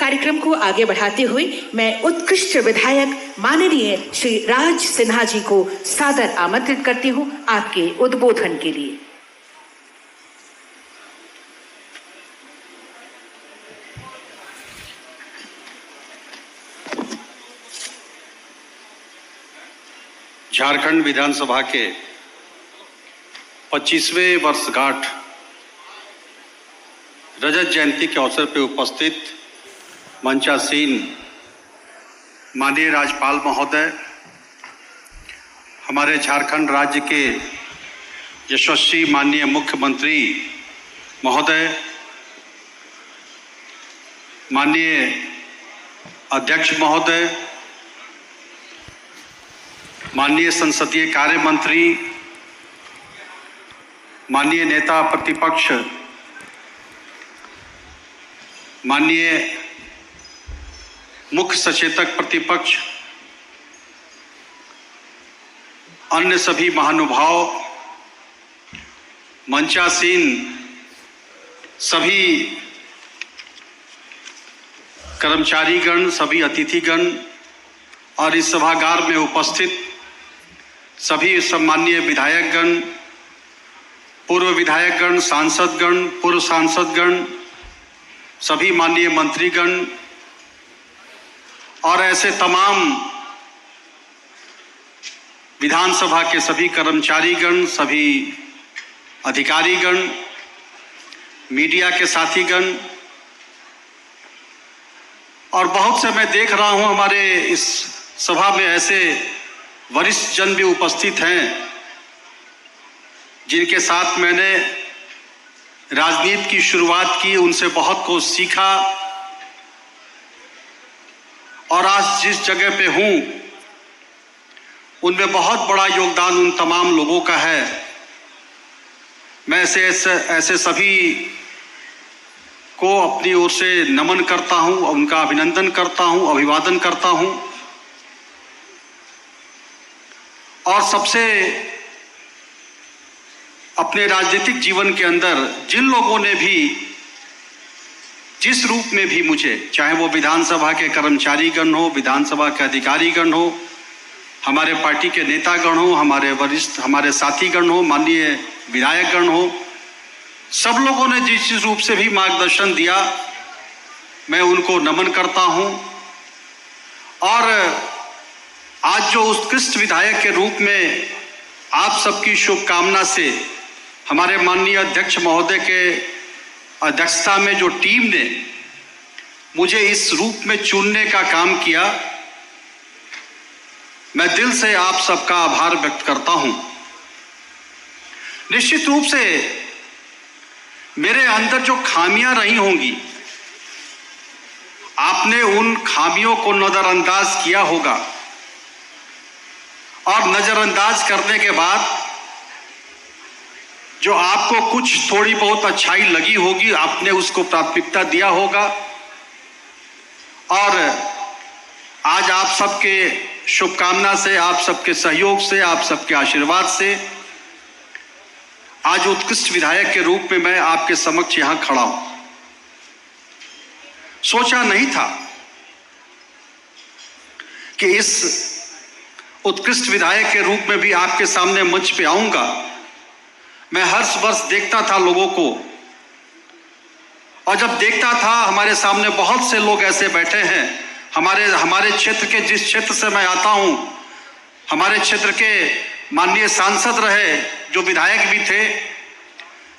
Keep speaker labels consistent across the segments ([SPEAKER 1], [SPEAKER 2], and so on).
[SPEAKER 1] कार्यक्रम को आगे बढ़ाते हुए मैं उत्कृष्ट विधायक माननीय श्री राज सिन्हा जी को सादर आमंत्रित करती हूं आपके उद्बोधन के लिए।
[SPEAKER 2] झारखंड विधानसभा के 25वें वर्षगांठ रजत जयंती के अवसर पर उपस्थित मंचासीन माननीय राज्यपाल महोदय, हमारे झारखंड राज्य के यशस्वी माननीय मुख्यमंत्री महोदय, माननीय अध्यक्ष महोदय, माननीय संसदीय कार्य मंत्री, माननीय नेता प्रतिपक्ष, माननीय मुख्य सचेतक प्रतिपक्ष, अन्य सभी महानुभाव, मंचासीन सभी कर्मचारीगण, सभी अतिथिगण और इस सभागार में उपस्थित सभी सम्माननीय विधायकगण, पूर्व विधायकगण, सांसदगण, पूर्व सांसदगण, सभी माननीय मंत्रीगण और ऐसे तमाम विधानसभा के सभी कर्मचारीगण, सभी अधिकारीगण, मीडिया के साथीगण और बहुत से मैं देख रहा हूं हमारे इस सभा में ऐसे वरिष्ठ जन भी उपस्थित हैं जिनके साथ मैंने राजनीति की शुरुआत की, उनसे बहुत कुछ सीखा और आज जिस जगह पे हूं उनमें बहुत बड़ा योगदान उन तमाम लोगों का है। मैं ऐसे सभी को अपनी ओर से नमन करता हूं, उनका अभिनंदन करता हूं, अभिवादन करता हूं और सबसे अपने राजनीतिक जीवन के अंदर जिन लोगों ने भी जिस रूप में भी मुझे, चाहे वो विधानसभा के कर्मचारीगण हो, विधानसभा के अधिकारीगण हो, हमारे पार्टी के नेतागण हो, हमारे वरिष्ठ, हमारे साथीगण हो, माननीय विधायकगण हो, सब लोगों ने जिस रूप से भी मार्गदर्शन दिया मैं उनको नमन करता हूं और आज जो उत्कृष्ट विधायक के रूप में आप सबकी शुभकामना से हमारे माननीय अध्यक्ष महोदय के अध्यक्षता में जो टीम ने मुझे इस रूप में चुनने का काम किया, मैं दिल से आप सबका आभार व्यक्त करता हूं। निश्चित रूप से मेरे अंदर जो खामियां रही होंगी, आपने उन खामियों को नजरअंदाज किया होगा और नजरअंदाज करने के बाद जो आपको कुछ थोड़ी बहुत अच्छाई लगी होगी, आपने उसको प्राथमिकता दिया होगा और आज आप सबके शुभकामना से, आप सबके सहयोग से, आप सबके आशीर्वाद से आज उत्कृष्ट विधायक के रूप में मैं आपके समक्ष यहां खड़ा हूं। सोचा नहीं था कि इस उत्कृष्ट विधायक के रूप में भी आपके सामने मंच पे आऊंगा। मैं हर वर्ष देखता था लोगों को और जब देखता था हमारे सामने बहुत से लोग ऐसे बैठे हैं, हमारे क्षेत्र के, जिस क्षेत्र से मैं आता हूं, हमारे क्षेत्र के माननीय सांसद रहे, जो विधायक भी थे।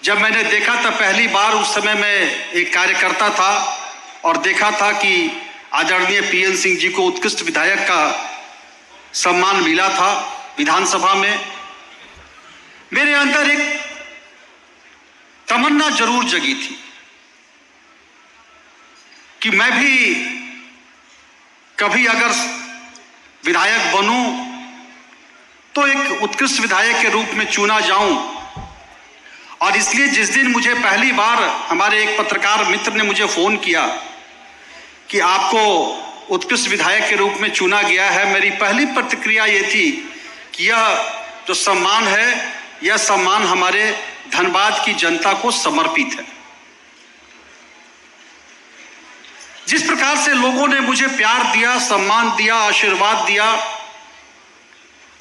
[SPEAKER 2] जब मैंने देखा था पहली बार, उस समय मैं एक कार्यकर्ता था और देखा था कि आदरणीय पीएन सिंह जी को उत्कृष्ट विधायक का सम्मान मिला था विधानसभा में, मेरे अंदर एक तमन्ना जरूर जगी थी कि मैं भी कभी अगर विधायक बनूं तो एक उत्कृष्ट विधायक के रूप में चुना जाऊं। और इसलिए जिस दिन मुझे पहली बार हमारे एक पत्रकार मित्र ने मुझे फोन किया कि आपको उत्कृष्ट विधायक के रूप में चुना गया है, मेरी पहली प्रतिक्रिया ये थी कि यह जो सम्मान है, यह सम्मान हमारे धनबाद की जनता को समर्पित है। जिस प्रकार से लोगों ने मुझे प्यार दिया, सम्मान दिया, आशीर्वाद दिया,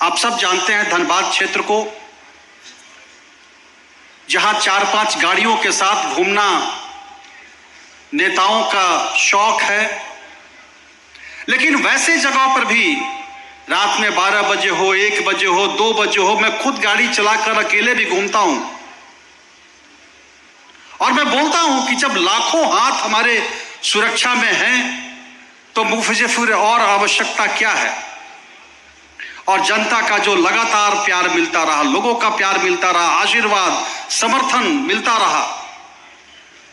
[SPEAKER 2] आप सब जानते हैं धनबाद क्षेत्र को, जहां 4-5 गाड़ियों के साथ घूमना नेताओं का शौक है, लेकिन वैसे जगहों पर भी रात में 12 बजे हो, 1 बजे हो, 2 बजे हो, मैं खुद गाड़ी चलाकर अकेले भी घूमता हूं और मैं बोलता हूं कि जब लाखों हाथ हमारे सुरक्षा में हैं तो मुझे फिर और आवश्यकता क्या है। और जनता का जो लगातार प्यार मिलता रहा, लोगों का प्यार मिलता रहा, आशीर्वाद, समर्थन मिलता रहा,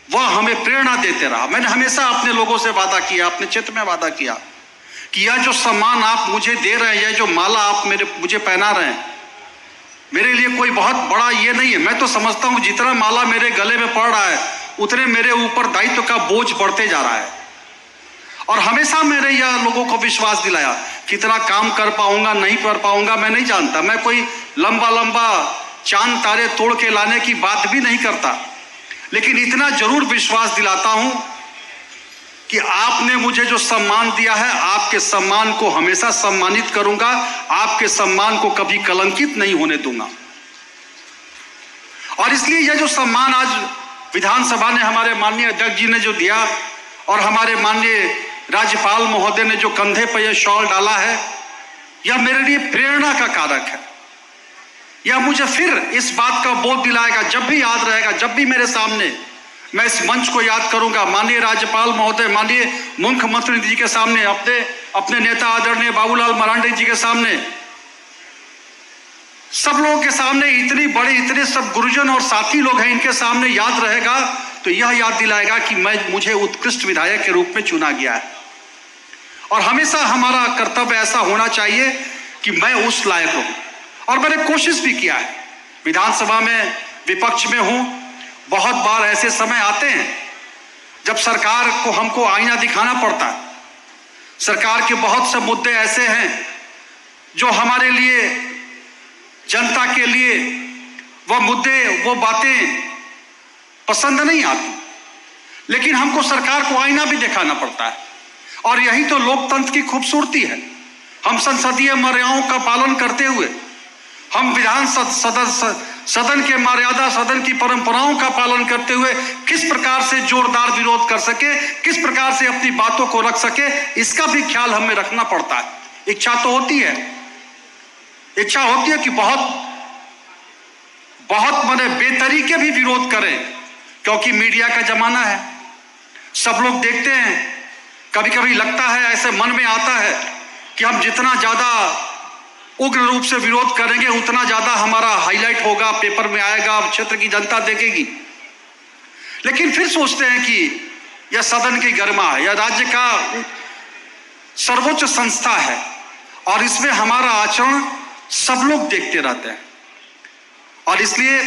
[SPEAKER 2] वह हमें प्रेरणा देते रहा। मैंने हमेशा अपने लोगों से वादा किया, अपने क्षेत्र में वादा किया कि यह जो सम्मान आप मुझे दे रहे हैं, यह जो माला आप मुझे पहना रहे हैं, मेरे लिए कोई बहुत बड़ा ये नहीं है। मैं तो समझता हूं जितना माला मेरे गले में पड़ रहा है उतने मेरे ऊपर दायित्व का बोझ बढ़ते जा रहा है। और हमेशा मैंने यह लोगों को विश्वास दिलाया, कितना काम कर पाऊंगा नहीं कर पाऊंगा मैं नहीं जानता, मैं कोई लंबा चांद तारे तोड़ के लाने की बात भी नहीं करता, लेकिन इतना जरूर विश्वास दिलाता हूं कि आपने मुझे जो सम्मान दिया है, आपके सम्मान को हमेशा सम्मानित करूंगा, आपके सम्मान को कभी कलंकित नहीं होने दूंगा। और इसलिए यह जो सम्मान आज विधानसभा ने हमारे माननीय अध्यक्ष जी ने जो दिया और हमारे माननीय राज्यपाल महोदय ने जो कंधे पर यह शॉल डाला है, यह मेरे लिए प्रेरणा का कारक है। यह मुझे फिर इस बात का बोध दिलाएगा, जब भी याद रहेगा, जब भी मेरे सामने मैं इस मंच को याद करूंगा, माननीय राज्यपाल महोदय, माननीय मुख्यमंत्री जी के सामने, अपने नेता आदरणीय बाबूलाल मरांडी जी के सामने, सब लोगों के सामने, इतने सब गुरुजन और साथी लोग हैं, इनके सामने याद रहेगा तो यह याद दिलाएगा कि मुझे उत्कृष्ट विधायक के रूप में चुना गया है। और हमेशा हमारा कर्तव्य ऐसा होना चाहिए कि मैं उस लायक हूं। और मैंने कोशिश भी किया है, विधानसभा में विपक्ष में हूं, बहुत बार ऐसे समय आते हैं जब सरकार को हमको आईना दिखाना पड़ता है। सरकार के बहुत से मुद्दे ऐसे हैं जो हमारे लिए, जनता के लिए वह मुद्दे, वो बातें पसंद नहीं आती, लेकिन हमको सरकार को आईना भी दिखाना पड़ता है। और यही तो लोकतंत्र की खूबसूरती है। हम संसदीय मर्यादाओं का पालन करते हुए, हम विधान सदन के मर्यादा, सदन की परंपराओं का पालन करते हुए किस प्रकार से जोरदार विरोध कर सके, किस प्रकार से अपनी बातों को रख सके, इसका भी ख्याल हमें रखना पड़ता है। इच्छा तो होती है, इच्छा होती है कि बहुत माने बेतरीके भी विरोध करें, क्योंकि मीडिया का जमाना है, सब लोग देखते हैं। कभी कभी लगता है, ऐसे मन में आता है कि हम जितना ज्यादा उग्र रूप से विरोध करेंगे उतना ज्यादा हमारा हाईलाइट होगा, पेपर में आएगा, क्षेत्र की जनता देखेगी। लेकिन फिर सोचते हैं कि यह सदन की गरिमा है, यह राज्य का सर्वोच्च संस्था है और इसमें हमारा आचरण सब लोग देखते रहते हैं। और इसलिए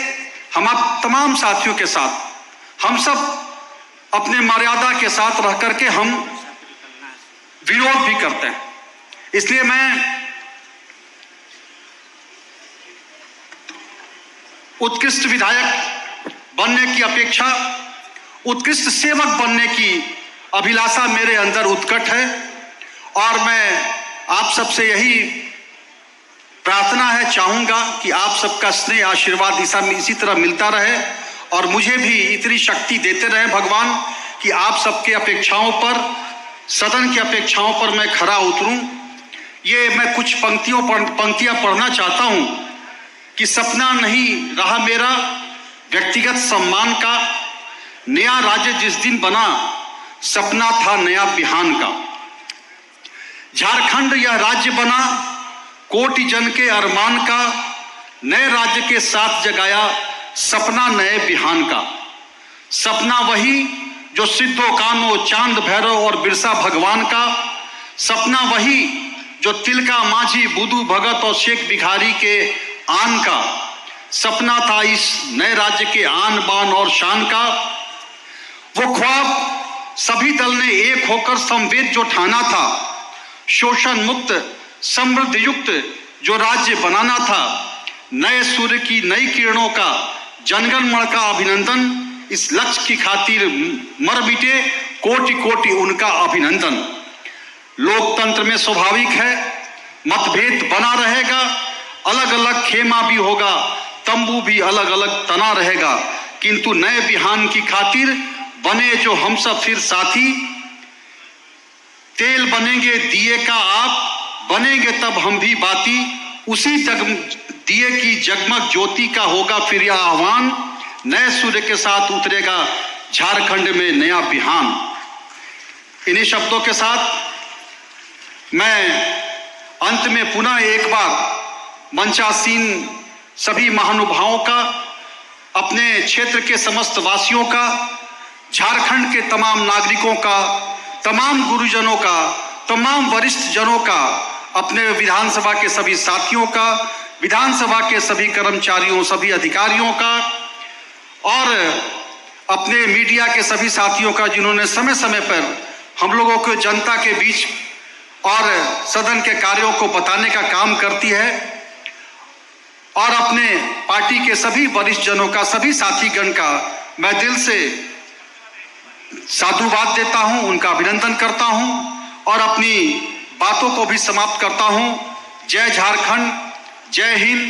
[SPEAKER 2] हम आप तमाम साथियों के साथ, हम सब अपने मर्यादा के साथ रह करके हम विरोध भी करते हैं। इसलिए मैं उत्कृष्ट विधायक बनने की अपेक्षा उत्कृष्ट सेवक बनने की अभिलाषा मेरे अंदर उत्कट है। और मैं आप सबसे यही प्रार्थना है, चाहूंगा कि आप सबका स्नेह आशीर्वाद इसी तरह मिलता रहे और मुझे भी इतनी शक्ति देते रहे भगवान कि आप सबके अपेक्षाओं पर, सदन की अपेक्षाओं पर मैं खरा उतरूं। ये मैं कुछ पंक्तियां पढ़ना चाहता हूं कि सपना नहीं रहा मेरा व्यक्तिगत सम्मान का, नया राज्य जिस दिन बना सपना था नया बिहान का। झारखंड यह राज्य बना कोटि जन के अरमान का, नए राज्य के साथ जगाया सपना नए बिहान का। सपना वही जो सिद्धो कान्हो, चांद भैरव और बिरसा भगवान का। सपना वही जो तिलका माझी, बुदू भगत और शेख भिखारी के आन का। सपना था इस नए राज्य के आन बान और शान का। वो ख्वाब सभी दल ने एक होकर संवेद जो ठाना था, शोषण मुक्त समृद्ध युक्त जो राज्य बनाना था। नए सूर्य की नई किरणों का जनगण मन का अभिनंदन, इस लक्ष्य की खातिर मर मिटे कोटि कोटि उनका अभिनंदन। लोकतंत्र में स्वाभाविक है मतभेद बना रहेगा, अलग अलग खेमा भी होगा, तंबू भी अलग अलग तना रहेगा, किंतु नए बिहान की खातिर बने जो हम सब फिर साथी, तेल बनेंगे दिए का आप, बनेंगे तब हम भी बाती, उसी दिए की जगमग ज्योति का होगा फिर यह आह्वान, नए सूर्य के साथ उतरेगा झारखंड में नया बिहान। इन्हीं शब्दों के साथ मैं अंत में पुनः एक बार मंचासीन सभी महानुभावों का, अपने क्षेत्र के समस्त वासियों का, झारखंड के तमाम नागरिकों का, तमाम गुरुजनों का, तमाम वरिष्ठ जनों का, अपने विधानसभा के सभी साथियों का, विधानसभा के सभी कर्मचारियों, सभी अधिकारियों का और अपने मीडिया के सभी साथियों का, जिन्होंने समय समय पर हम लोगों को जनता के बीच और सदन के कार्यों को बताने का काम करती है, और अपने पार्टी के सभी वरिष्ठ जनों का, सभी साथीगण का मैं दिल से साधुवाद देता हूं, उनका अभिनंदन करता हूं और अपनी बातों को भी समाप्त करता हूं। जय झारखंड, जय हिंद,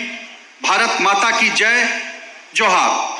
[SPEAKER 2] भारत माता की जय, जोहार।